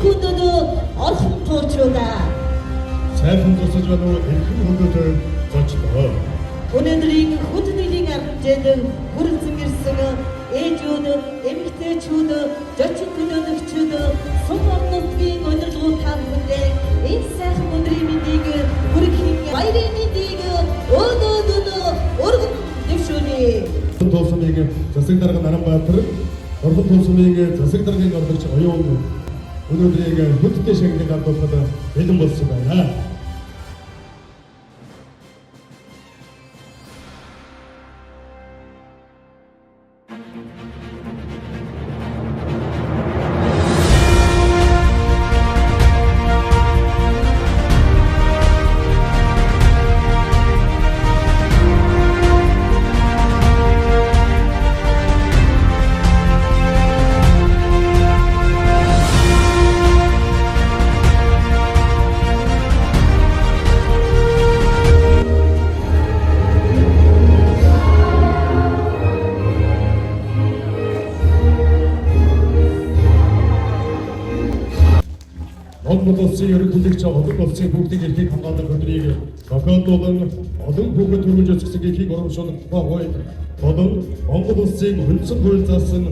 хүндөдөө орхон туурчруудаа. Сайхан тусаж байна уу хэрхэн хүндөдөө зочлоо. Өнөөдрийн хүндэтгэлийн аргамжид хүрэлцэн ирсэн ээжүүд, эмэгтэйчүүд, зочин төлөөлөгчид, сум орнуудын өнөрлгөө та бүхэндээ энэ сайхан өдрийн мэндийг хүргэхийн баярын мэндийг өнөөдөр өргөн дэвшүүлье. Тулсмыг засаг дарга Наранбаатар, Орхон тулсмыг засаг даргын орлогч оюун өнөөдрийг хүндтэй шагныг алдуулахад бэлэн болсон байна. Монгол улсын ерөнхийлөгч олон улсын бүгдийг эрхийг хамгаалах өдрийг тохиолдуулан олон хүүхэд төрүүлж өсгсөн эрхийг урамшуулах тухай хууль болон Монгол улсын үндсэн хууль заасан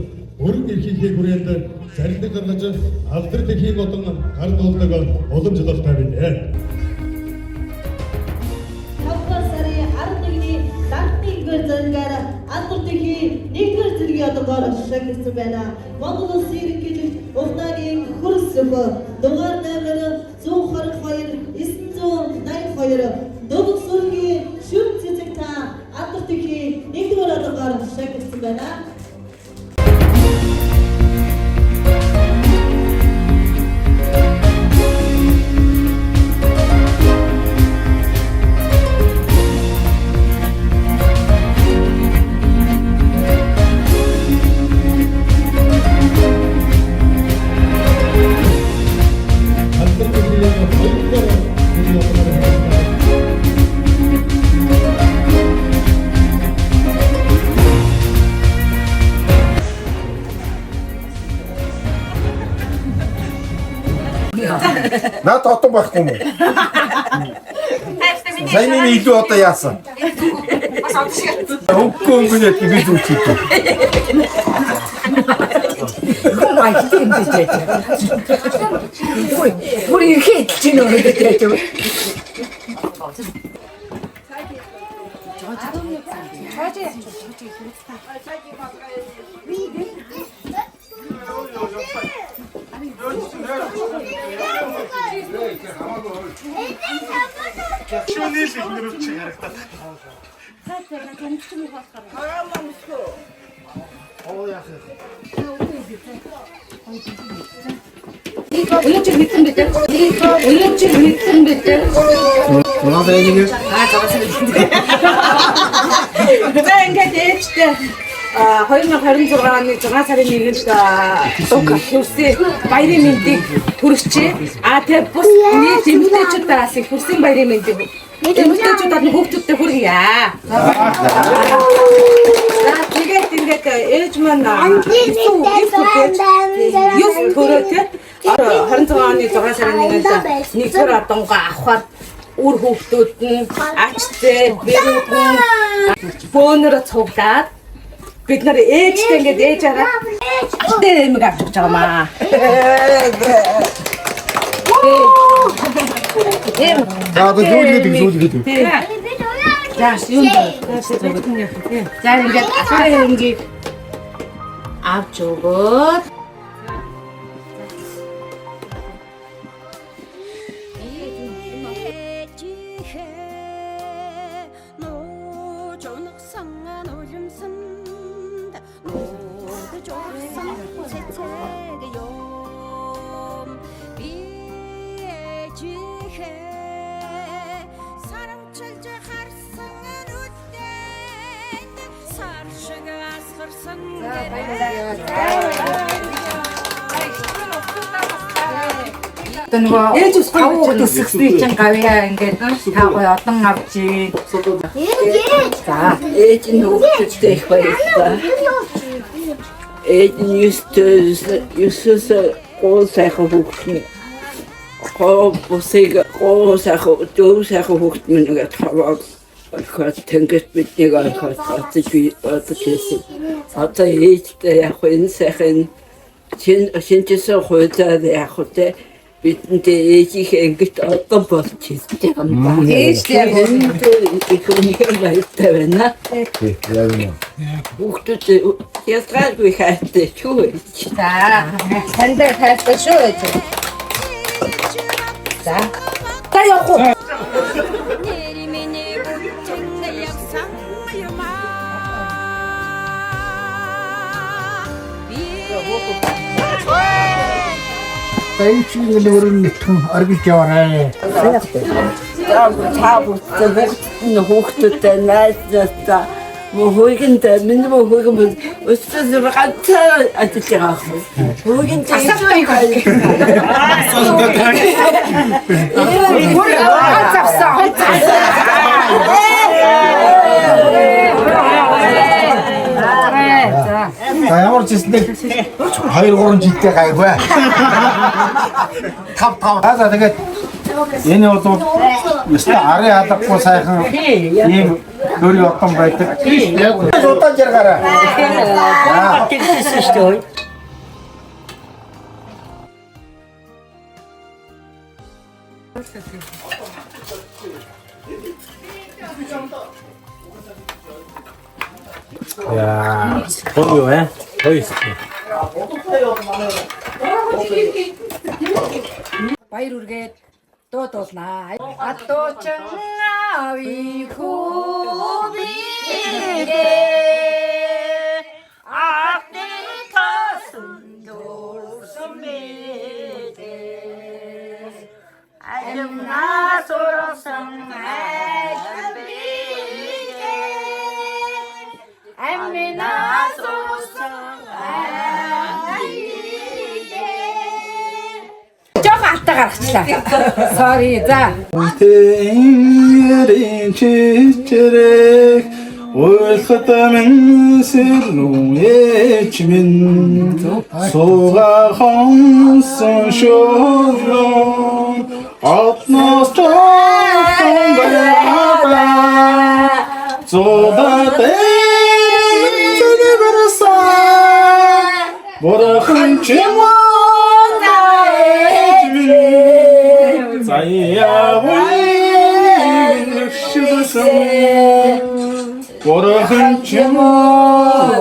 өргөн эрхийнхээ хүрээнд зарилдаг гаргаж алдар дэлхийн болон гардуулдаг уламжлалтай байна. 5 сарын 11-ний 71-р зэргээр алдар дэлхийн 1-р зэргийн одоогоор шагнагдсан байна. Монгол улсын ерөнхийлөгч Ухнагийн хөрсөв дугаар номер 122 982 Дөнгөж сүргийн шүр цэцэг та алдар дэлхийн 1-р одоогоор шагнагдсан байна. Наад отон байхгүй юм уу? Сайн нэг илүү одоо яасан? Өнгөө өнгөнөд би зүгчээ. Майхтын бижээ. Бүр ихэд чинь өгдөг. Шөнийн л ихнэрүүч харагдаад. Өнөөдөр мэдсэн бид. Өнөөдөр мэдсэн бид. Манай нэг За ингээд ээжтэй 2026 оны 6 сарын 1-нд дуг хүрсэн баярын мэндийг хүргэжээ. Тэгээ бус нийт эмэгтэйчүүдээс их хүрсэн баярын мэндийг эмэгтэйчүүдад нь хүүхдүүдтэй хүргье. За тэгээд ингээд ээж маань юус төрөө те 26 оны 6 сарын 1-нд нэгдүгээр одонгоо авахар үр хүүхдүүд нь ачтай бэрүүд нь фоноор цуглаад бид нар ээжтэй ингээд ээж хараа ээжтэй эмэг авчиж байгаа маа. За зүйлгээд. За юм. За ингээд асуурын хэмгийг авч өгөөд ээж ус гавуу төсөксний чинь гавьяа ингээд таагүй одон авч за ээж нь хөвгчтэй их баярлалаа. Ээж нь юусээс гоо сайхан хүүхдэн гоо бусыг гоо сайхан дөө сайхан хүүхдэн нэгэ таваад орхиод тэнгис биднийг орхиод би одоо тийсэн. Одоо ээжтэй яг энэ сайхан шинжсэн хуйлаад яг үтэй бидэндээ ээжийнхээ ингэж одоо болж хэлдэг юм байна. Ээжтэй их үнэхээр баяртай байна. Яг нь. Хүүхдүүд ясгаад хайртай шүү. За тандаа хайртай шүү. За та явах уу? Эйчийн нөрөн нэтхэн аргиж яваарай. Та хүүхдүүдтэй найзлаа мөхөйгөнд миний мөхөйгөн өссөн ганцаар ажиллаж байгаа юм. Мөхөйгөн Асахгүй хай. Ямар ч юм 2-3 жилдээ гайгүй. 5 хазаа тэгээд энэ бол өстө арын алахгүй сайхан ийм хөрий отон байдаг. Удаа жаргаараа. тэгсэн шүү дээ. 야, 거기 왜? 더 있어. Баяр үргээд дуудуулнаа. Атуучин ави хүүбигээ ахны тасан дурсан мэдээ аймнаа сурсан аймнаа сурсан жоо ата гаргачлаа. Sorry за. Тэнгэрийн чичрэг уйлхад минсэлнү ээч минь сууга хонсон шоолон атнаас тоосон баяраа зодатэн зэвэрсэн борхон чимаа Борхон чимаа